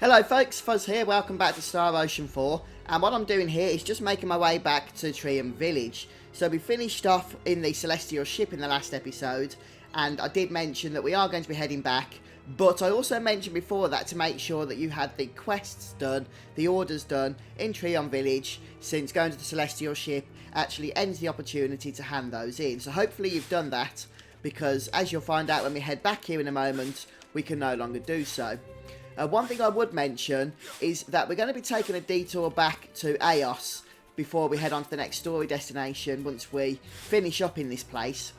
Hello folks, Fuzz here, welcome back to Star Ocean 4, and what I'm doing here is just making my way back to Trium Village. So we finished off in the Celestial ship in the last episode, and I did mention that we are going to be heading back, but I also mentioned before that to make sure that you had the quests done, the orders done in Trium Village, since going to the Celestial ship actually ends the opportunity to hand those in. So hopefully you've done that, because as you'll find out when we head back here in a moment, we can no longer do so. One thing I would mention is that we're going to be taking a detour back to Aeos before we head on to the next story destination once we finish up in this place.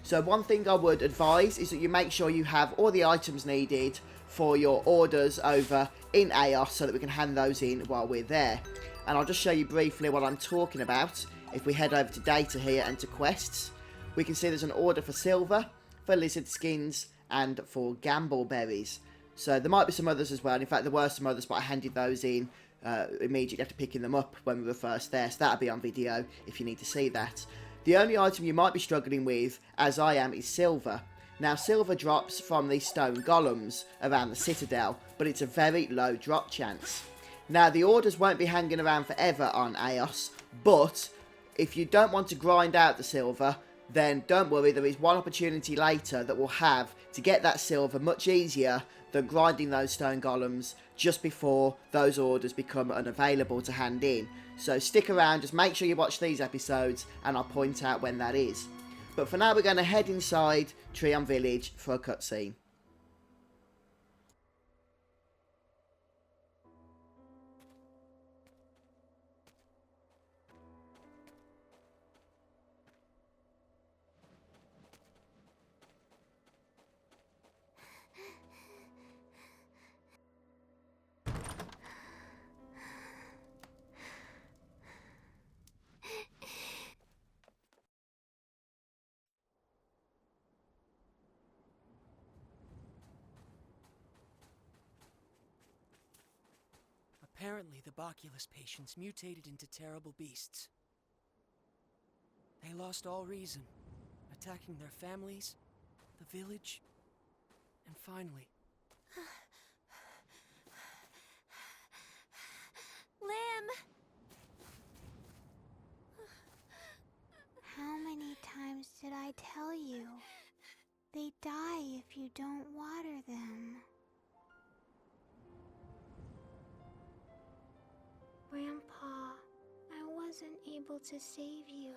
So one thing I would advise is that you make sure you have all the items needed for your orders over in Aeos so that we can hand those in while we're there. And I'll just show you briefly what I'm talking about. If we head over to data here and to quests, we can see there's an order for silver, for lizard skins, and for gamble berries. So there might be some others as well. In fact, there were some others, but I handed those in immediately after picking them up when we were first there. So that'll be on video if you need to see that. The only item you might be struggling with, as I am, is silver. Now, silver drops from the stone golems around the citadel, but it's a very low drop chance. Now, the orders won't be hanging around forever on Aeos, but if you don't want to grind out the silver, then don't worry, there is one opportunity later that we'll have to get that silver much easier than grinding those stone golems just before those orders become unavailable to hand in. So stick around, just make sure you watch these episodes and I'll point out when that is. But for now we're going to head inside Trium Village for a cutscene. Apparently, the Boculus patients mutated into terrible beasts. They lost all reason, attacking their families, the village, and finally... Lim! How many times did I tell you? They die if you don't water them. Grandpa, I wasn't able to save you.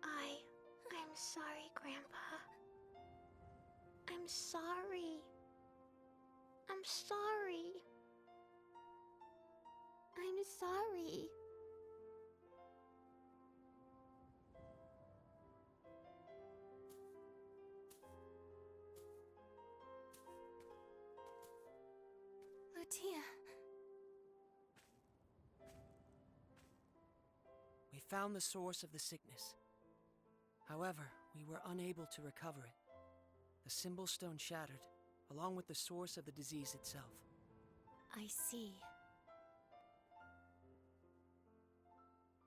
I'm sorry, Grandpa. I'm sorry. I'm sorry. I'm sorry. Lucia. We found the source of the sickness. However, we were unable to recover it. The symbol stone shattered, along with the source of the disease itself. I see.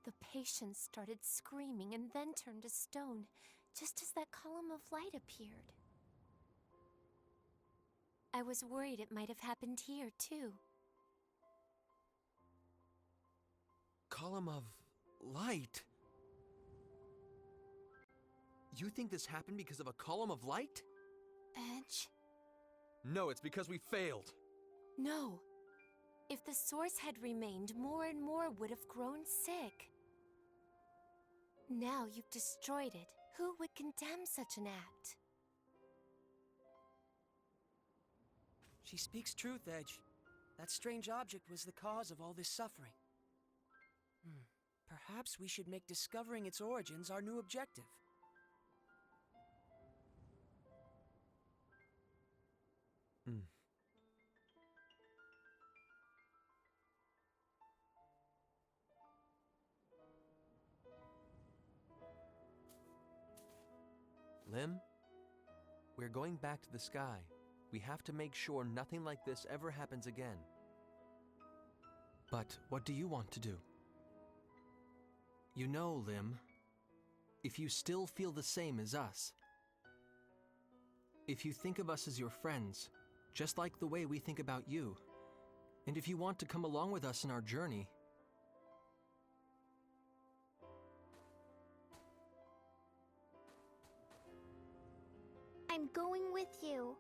The patients started screaming and then turned to stone, just as that column of light appeared. I was worried it might have happened here, too. Column of light? You think this happened because of a column of light? Edge? No, it's because we failed. No. If the source had remained, more and more would have grown sick. Now you've destroyed it. Who would condemn such an act? She speaks truth, Edge. That strange object was the cause of all this suffering. Perhaps we should make discovering its origins our new objective. Lim, we're going back to the sky. We have to make sure nothing like this ever happens again. But what do you want to do? You know, Lim, if you still feel the same as us, if you think of us as your friends, just like the way we think about you. And if you want to come along with us in our journey... I'm going with you.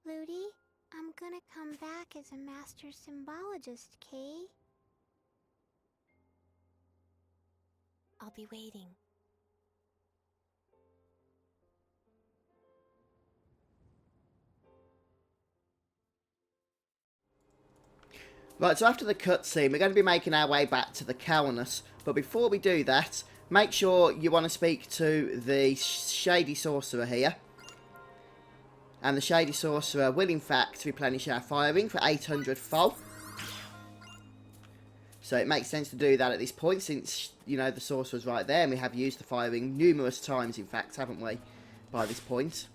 Ludi, I'm gonna come back as a master symbologist, Kay. I'll be waiting. Right, so after the cutscene, we're going to be making our way back to the Calnus. But before we do that, make sure you want to speak to the Shady Sorcerer here. And the Shady Sorcerer will, in fact, replenish our firing for 800 full. So it makes sense to do that at this point, since, you know, the Sorcerer's right there. And we have used the firing numerous times, in fact, haven't we, by this point.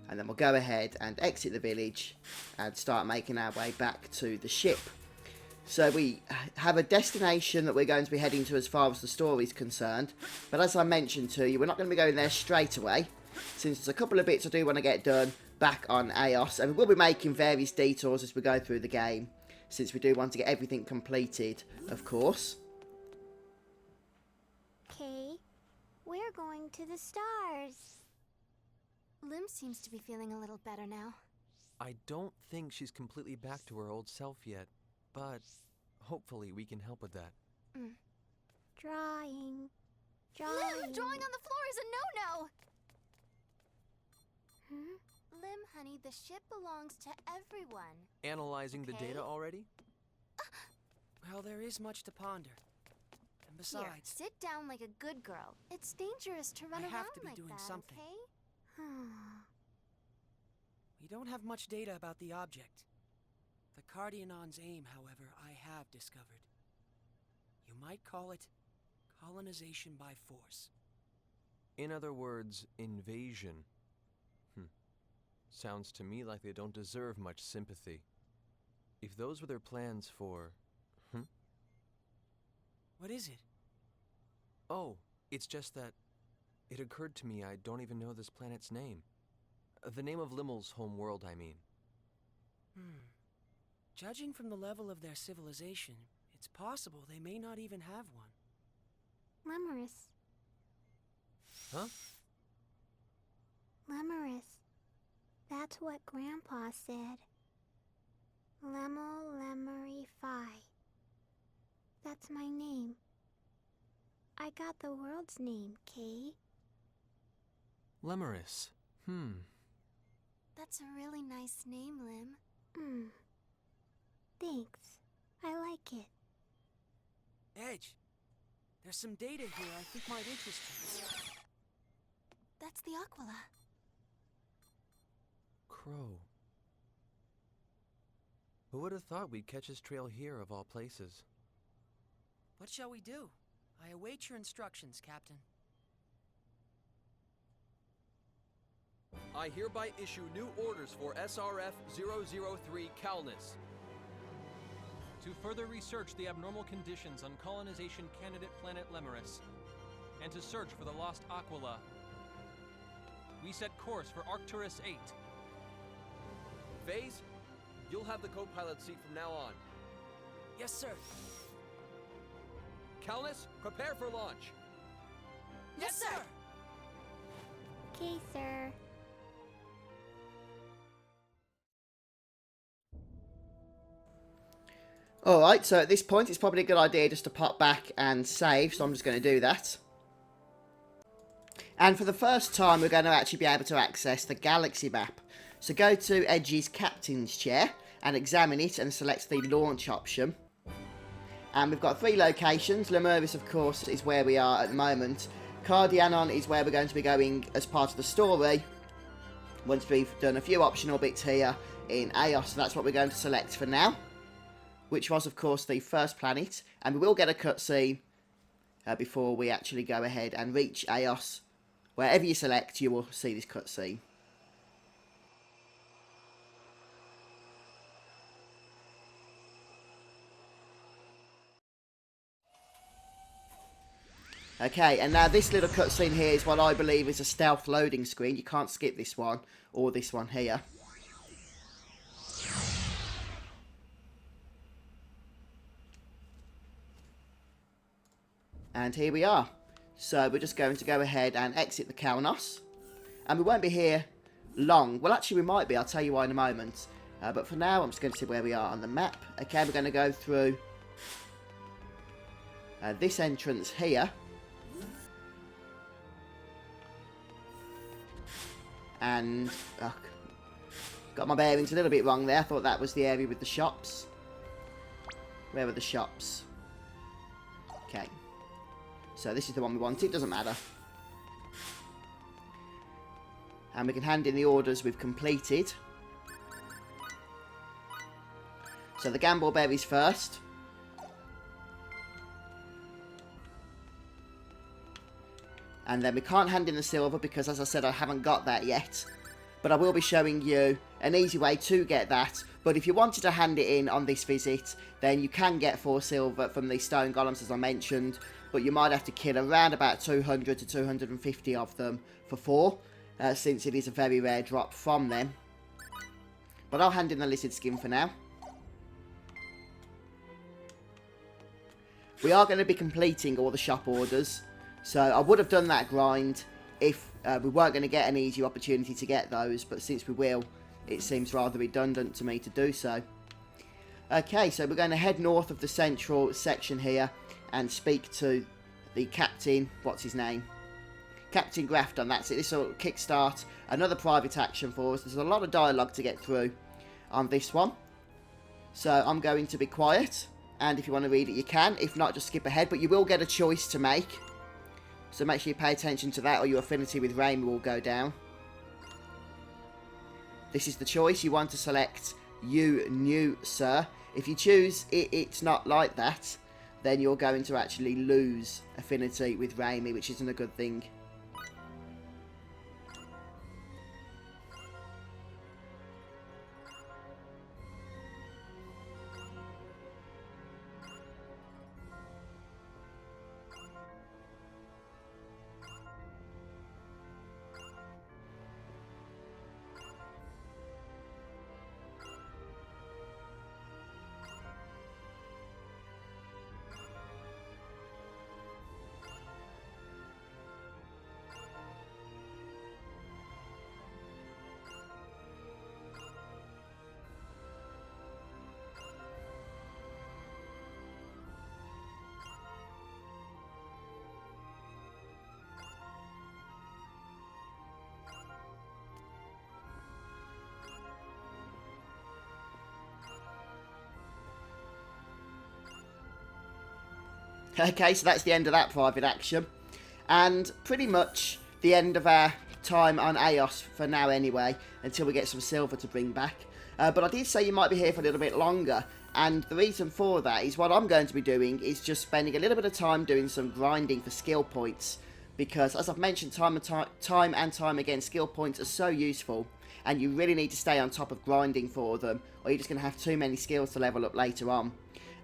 And then we'll go ahead and exit the village and start making our way back to the ship. So we have a destination that we're going to be heading to as far as the story is concerned. But as I mentioned to you, we're not going to be going there straight away, since there's a couple of bits I do want to get done back on Aeos. And we will be making various detours as we go through the game, since we do want to get everything completed, of course. Kay, we're going to the stars. Lim seems to be feeling a little better now. I don't think she's completely back to her old self yet, but hopefully we can help with that. Drawing. Lim, drawing on the floor is a no-no! Lim, honey, the ship belongs to everyone. Analyzing the Okay. data already? Well, there is much to ponder. And besides, Here, sit down like a good girl. It's dangerous to run I around have to be like doing that, something. okay? we don't have much data about the object. The Cardionon's aim, however, I have discovered. You might call it colonization by force. In other words, invasion. Sounds to me like they don't deserve much sympathy. If those were their plans for... What is it? Oh, it's just that... It occurred to me I don't even know this planet's name. The name of Limmel's home world, I mean. Judging from the level of their civilization, it's possible they may not even have one. Lemurus. Huh? Lemurus. That's what Grandpa said. Lemel Lemery Phi. That's my name. I got the world's name, Kay. Lemurus. That's a really nice name, Lim. Thanks. I like it. Edge, there's some data here I think might interest you. That's the Aquila. Crow. Who would have thought we'd catch his trail here, of all places? What shall we do? I await your instructions, Captain. I hereby issue new orders for SRF-003 Calnus. To further research the abnormal conditions on colonization candidate planet Lemurus, and to search for the lost Aquila. We set course for Arcturus 8. Vase, you'll have the co-pilot seat from now on. Yes, sir. Calnus, prepare for launch. Yes, sir! Okay, sir. Alright, so at this point it's probably a good idea just to pop back and save, so I'm just going to do that. And for the first time we're going to actually be able to access the galaxy map. So go to Edge's captain's chair and examine it and select the launch option. And we've got 3 locations. Lemurus, of course, is where we are at the moment. Cardionon is where we're going to be going as part of the story, once we've done a few optional bits here in Aeos. So that's what we're going to select for now, which was, of course, the first planet. And we will get a cutscene before we actually go ahead and reach Aeos. Wherever you select, you will see this cutscene. Okay, and now this little cutscene here is what I believe is a stealth loading screen. You can't skip this one, or this one here. And here we are. So we're just going to go ahead and exit the Kaunos. And we won't be here long. Well, actually we might be. I'll tell you why in a moment. But for now, I'm just going to see where we are on the map. Okay, we're going to go through this entrance here. And got my bearings a little bit wrong there. I thought that was the area with the shops. Where are the shops? Okay. So this is the one we wanted. Doesn't matter. And we can hand in the orders we've completed. So the gamble berries first. And then we can't hand in the silver because, as I said, I haven't got that yet. But I will be showing you an easy way to get that. But if you wanted to hand it in on this visit, then you can get 4 silver from the stone golems, as I mentioned. But you might have to kill around about 200 to 250 of them for 4. Since it is a very rare drop from them. But I'll hand in the lizard skin for now. We are going to be completing all the shop orders. So I would have done that grind if we weren't going to get an easy opportunity to get those. But since we will, it seems rather redundant to me to do so. Okay, so we're going to head north of the central section here and speak to the captain. What's his name? Captain Grafton, that's it. This will kickstart another private action for us. There's a lot of dialogue to get through on this one. So I'm going to be quiet. And if you want to read it, you can. If not, just skip ahead. But you will get a choice to make. So make sure you pay attention to that or your affinity with Raimi will go down. This is the choice. You want to select You New Sir. If you choose It's Not Like That, then you're going to actually lose affinity with Raimi, which isn't a good thing. Okay, so that's the end of that private action. And pretty much the end of our time on Aeos for now anyway, until we get some silver to bring back. But I did say you might be here for a little bit longer, and the reason for that is what I'm going to be doing is just spending a little bit of time doing some grinding for skill points. Because, as I've mentioned time and time again, skill points are so useful, and you really need to stay on top of grinding for them, or you're just going to have too many skills to level up later on.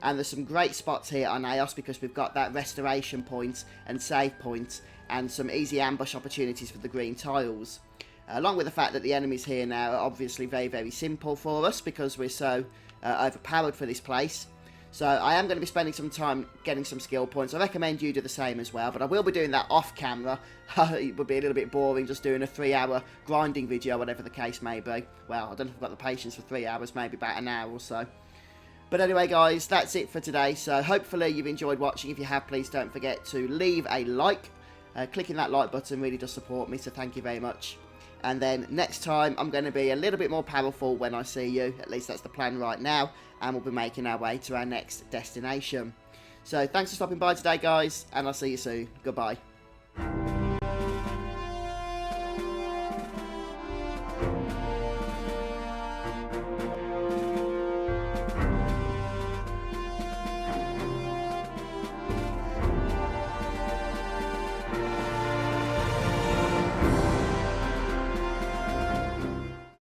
And there's some great spots here on Aeos because we've got that restoration point and save point and some easy ambush opportunities for the green tiles. Along with the fact that the enemies here now are obviously very, very simple for us because we're so overpowered for this place. So I am going to be spending some time getting some skill points. I recommend you do the same as well, but I will be doing that off camera. It would be a little bit boring just doing a 3-hour grinding video, whatever the case may be. Well, I don't know if I've got the patience for 3 hours, maybe about an hour or so. But anyway, guys, that's it for today. So hopefully you've enjoyed watching. If you have, please don't forget to leave a like. Clicking that like button really does support me, so thank you very much. And then next time, I'm going to be a little bit more powerful when I see you. At least that's the plan right now. And we'll be making our way to our next destination. So thanks for stopping by today, guys. And I'll see you soon. Goodbye.